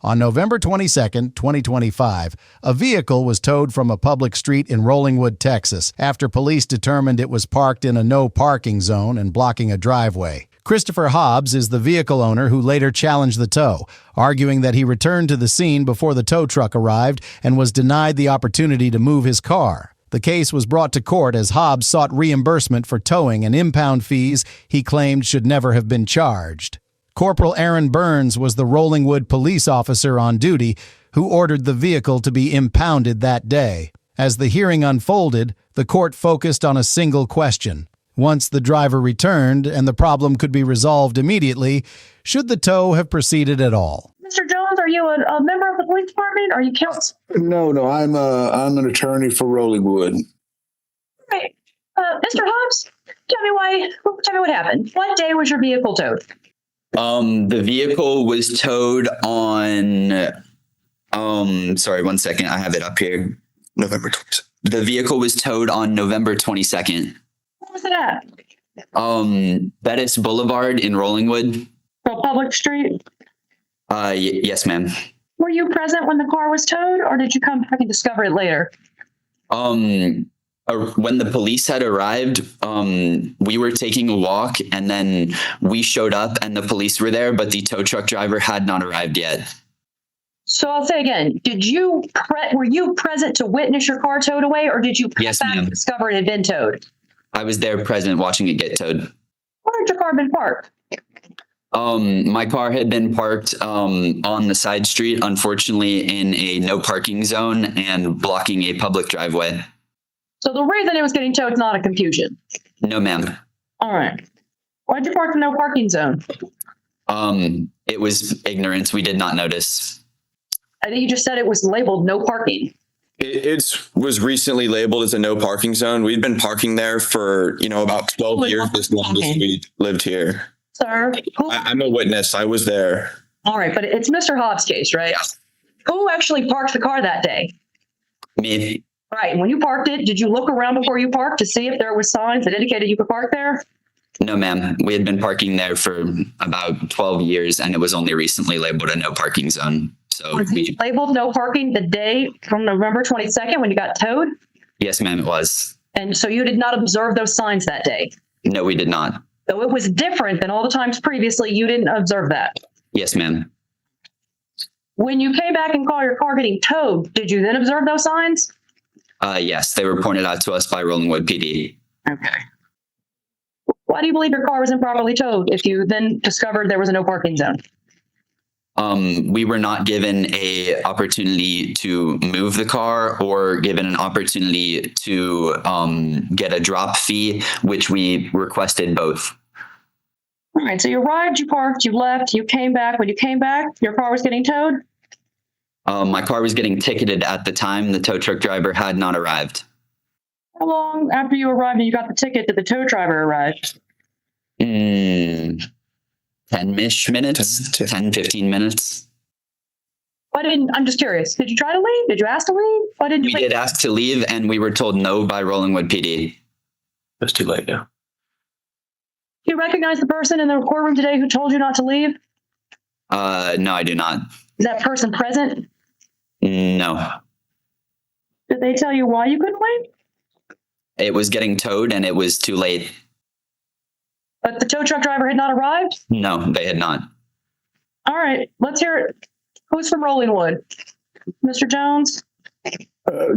On November 22, 2025, a vehicle was towed from a public street in Rollingwood, Texas, after police determined it was parked in a no-parking zone and blocking a driveway. Christopher Hobbs is the vehicle owner who later challenged the tow, arguing that he returned to the scene before the tow truck arrived and was denied the opportunity to move his car. The case was brought to court as Hobbs sought reimbursement for towing and impound fees he claimed should never have been charged. Corporal Aaron Burns was the Rollingwood police officer on duty who ordered the vehicle to be impounded that day. As the hearing unfolded, the court focused on a single question. Once the driver returned and the problem could be resolved immediately, should the tow have proceeded at all? Mr. Jones, are you a member of the police department? Are you counsel? No, I'm an attorney for Rollingwood. Right. Mr. Hobbs, tell me what happened. What day was your vehicle towed? The vehicle was towed on, sorry, 1 second. I have it up here. November 22nd. The vehicle was towed on November 22nd. Where was it at? Bettis Boulevard in Rollingwood. A public street? Yes, ma'am. Were you present when the car was towed, or did you come back and discover it later? When the police had arrived, we were taking a walk, and then we showed up and the police were there, but the tow truck driver had not arrived yet. So I'll say again, were you present to witness your car towed away, or did you come Yes, back ma'am. and discover it had been towed? I was there present watching it get towed. Where had your car been parked? My car had been parked on the side street, unfortunately in a no parking zone and blocking a public driveway. So the reason it was getting towed is not a confusion. No, ma'am. All right. Why'd you park in no parking zone? It was ignorance. We did not notice. I think you just said it was labeled no parking. It was recently labeled as a no parking zone. We'd been parking there for, about 12 years as long as we lived here. Sir? I'm a witness. I was there. All right, but it's Mr. Hobbs' case, right? Yeah. Who actually parked the car that day? Me. Right, and when you parked it, did you look around before you parked to see if there was signs that indicated you could park there? No, ma'am. We had been parking there for about 12 years, and it was only recently labeled a no parking zone. So Was it labeled no parking the day from November 22nd when you got towed? Yes, ma'am, it was. And so you did not observe those signs that day? No, we did not. So it was different than all the times previously you didn't observe that? Yes, ma'am. When you came back and saw your car getting towed, did you then observe those signs? Yes, they were pointed out to us by Rollingwood PD. Okay. Why do you believe your car was improperly towed if you then discovered there was a no parking zone? We were not given a opportunity to move the car or given an opportunity to get a drop fee, which we requested both. All right, so you arrived, you parked, you left, you came back. When you came back, your car was getting towed? My car was getting ticketed at the time. The tow truck driver had not arrived. How long after you arrived and you got the ticket did the tow driver arrive? 10-ish minutes, 10, 15 minutes. I'm just curious. Did you try to leave? Did you ask to leave? Why didn't you We leave? did ask to leave, and we were told no by Rollingwood PD. It's too late now. Do you recognize the person in the courtroom today who told you not to leave? No, I do not. Is that person present? No. Did they tell you why you couldn't leave? It was getting towed, and it was too late. But the tow truck driver had not arrived? No, they had not. All right, let's hear it. Who's from Rollingwood? Mr. Jones?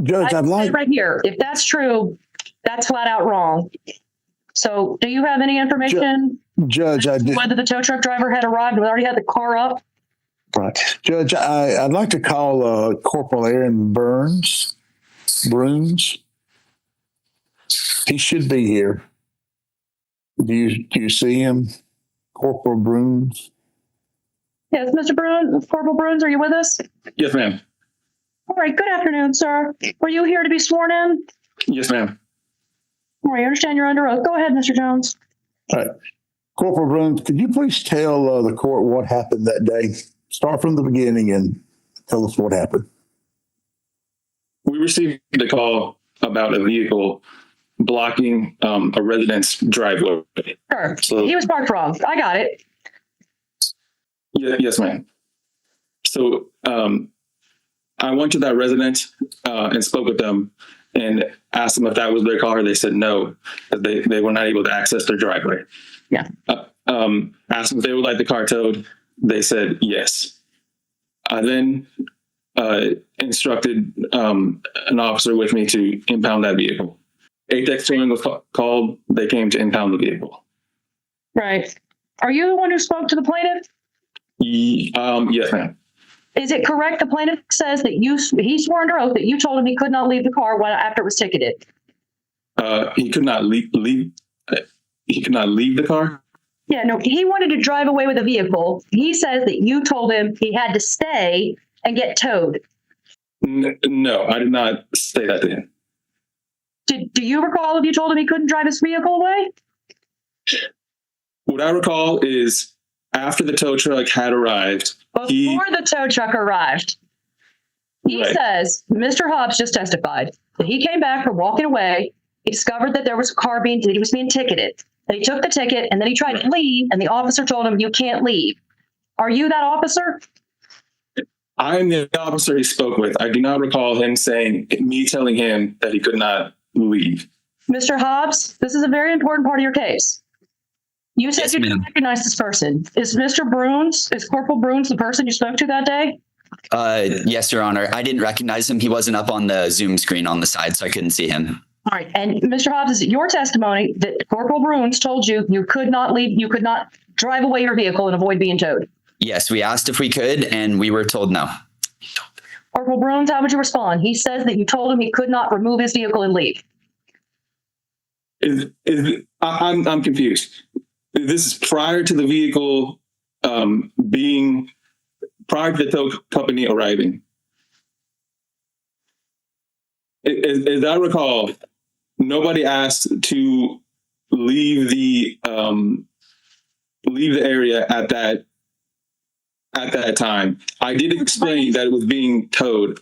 Judge, I'd like... Right here. If that's true, that's flat out wrong. So do you have any information? Judge, I did... Whether the tow truck driver had arrived and already had the car up? Right. Judge, I'd like to call Corporal Aaron Burns. He should be here. Do you see him? Corporal Bruns? Yes, Mr. Bruns, Corporal Bruns, are you with us? Yes, ma'am. All right, good afternoon, sir. Were you here to be sworn in? Yes, ma'am. All right, I understand you're under oath. Go ahead, Mr. Jones. All right. Corporal Bruns, could you please tell the court what happened that day? Start from the beginning and tell us what happened. We received a call about a vehicle blocking a resident's driveway. Sure. So- He was parked wrong. I got it. Yes, ma'am. So I went to that residence and spoke with them and asked them if that was their car. They said no, that they were not able to access their driveway. Yeah. Asked them if they would like the car towed. They said yes. I then instructed an officer with me to impound that vehicle. ATEX towing was called. They came to impound the vehicle. Right. Are you the one who spoke to the plaintiff? Yes, ma'am. Is it correct the plaintiff says that he swore under oath that you told him he could not leave the car after it was ticketed? He could not leave. He could not leave the car. Yeah, no, he wanted to drive away with a vehicle. He says that you told him he had to stay and get towed. No, I did not say that to him. Do you recall if you told him he couldn't drive his vehicle away? What I recall is after the tow truck had arrived, Before the tow truck arrived, he Right. says, Mr. Hobbs just testified that he came back from walking away. He discovered that there was a car that he was being ticketed. That he took the ticket and then he tried to leave, and the officer told him, "You can't leave." Are you that officer? I'm the officer he spoke with. I do not recall me telling him that he could not leave. Mr. Hobbs, this is a very important part of your case. You said Yes, you didn't ma'am. recognize this person. Is Corporal Bruns the person you spoke to that day? Yes, Your Honor. I didn't recognize him. He wasn't up on the Zoom screen on the side, so I couldn't see him. All right. And Mr. Hobbs, is it your testimony that Corporal Bruns told you you could not leave, you could not drive away your vehicle and avoid being towed? Yes, we asked if we could, and we were told no. Corporal Bruns, how would you respond? He says that you told him he could not remove his vehicle and leave. I'm confused. This is prior to the vehicle prior to the tow company arriving. As I recall, nobody asked to leave the area at that time. I did explain that it was being towed.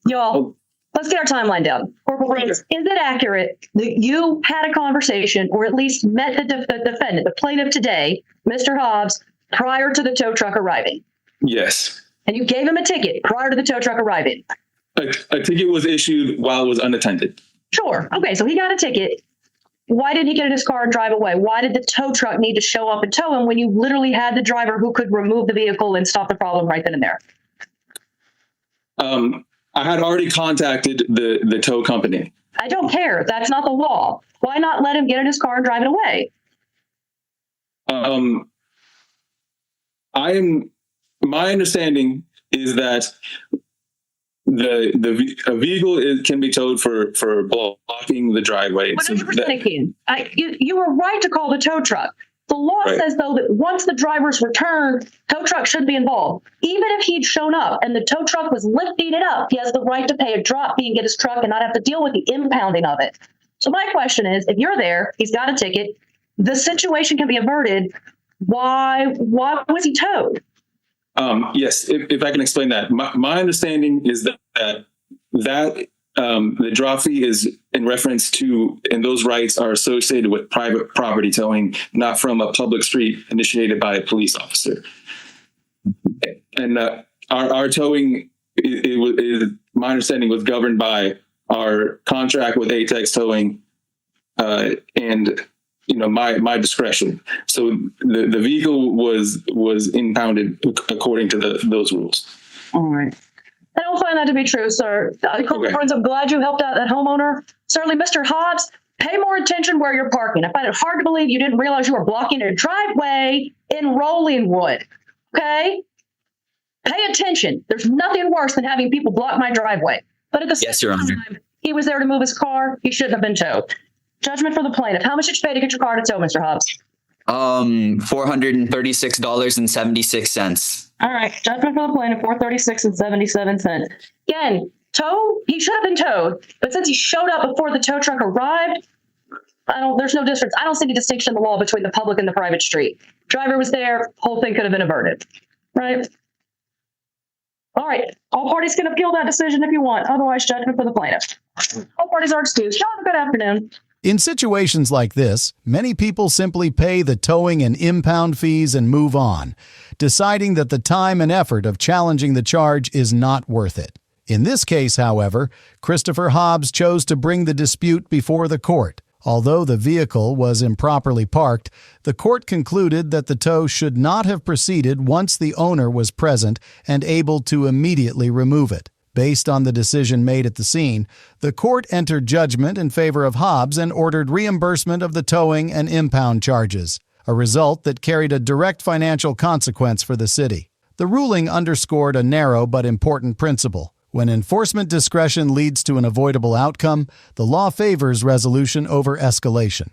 Y'all, let's get our timeline down. Corporal Bruns, is it accurate that you had a conversation or at least met the defendant, the plaintiff today, Mr. Hobbs, prior to the tow truck arriving? Yes. And you gave him a ticket prior to the tow truck arriving? A ticket was issued while it was unattended. Sure. Okay, so he got a ticket. Why didn't he get in his car and drive away? Why did the tow truck need to show up and tow him when you literally had the driver who could remove the vehicle and stop the problem right then and there? I had already contacted the tow company. I don't care. That's not the law. Why not let him get in his car and drive it away? My understanding is that a vehicle can be towed for blocking the driveway. 100% it can. You were right to call the tow truck. The law Right. says, though, that once the driver's returned, tow truck should be involved. Even if he'd shown up and the tow truck was lifting it up, he has the right to pay a drop fee and get his truck and not have to deal with the impounding of it. So my question is, if you're there, he's got a ticket, the situation can be averted. Why was he towed? Yes, if I can explain that. My understanding is that the drop fee is in reference to, and those rights are associated with private property towing, not from a public street initiated by a police officer. And our towing, my understanding, was governed by our contract with ATEX Towing and my discretion. So the vehicle was impounded according to those rules. All right. I don't find that to be true, sir. Corporal Bruns, I'm glad you helped out that homeowner. Certainly, Mr. Hobbs, pay more attention where you're parking. I find it hard to believe you didn't realize you were blocking a driveway in Rollingwood. Okay? Pay attention. There's nothing worse than having people block my driveway. But at the Yes, same Your Honor. time, he was there to move his car. He shouldn't have been towed. Judgment for the plaintiff. How much did you pay to get your car to tow, Mr. Hobbs? $436.76. All right. Judgment for the plaintiff, $436.77. Again, tow, he should have been towed. But since he showed up before the tow truck arrived, there's no difference. I don't see any distinction in the law between the public and the private street. Driver was there, whole thing could have been averted. Right? All right. All parties can appeal that decision if you want. Otherwise, judgment for the plaintiff. All parties are excused. Y'all have a good afternoon. In situations like this, many people simply pay the towing and impound fees and move on, deciding that the time and effort of challenging the charge is not worth it. In this case, however, Christopher Hobbs chose to bring the dispute before the court. Although the vehicle was improperly parked, the court concluded that the tow should not have proceeded once the owner was present and able to immediately remove it. Based on the decision made at the scene, the court entered judgment in favor of Hobbs and ordered reimbursement of the towing and impound charges, a result that carried a direct financial consequence for the city. The ruling underscored a narrow but important principle. When enforcement discretion leads to an avoidable outcome, the law favors resolution over escalation.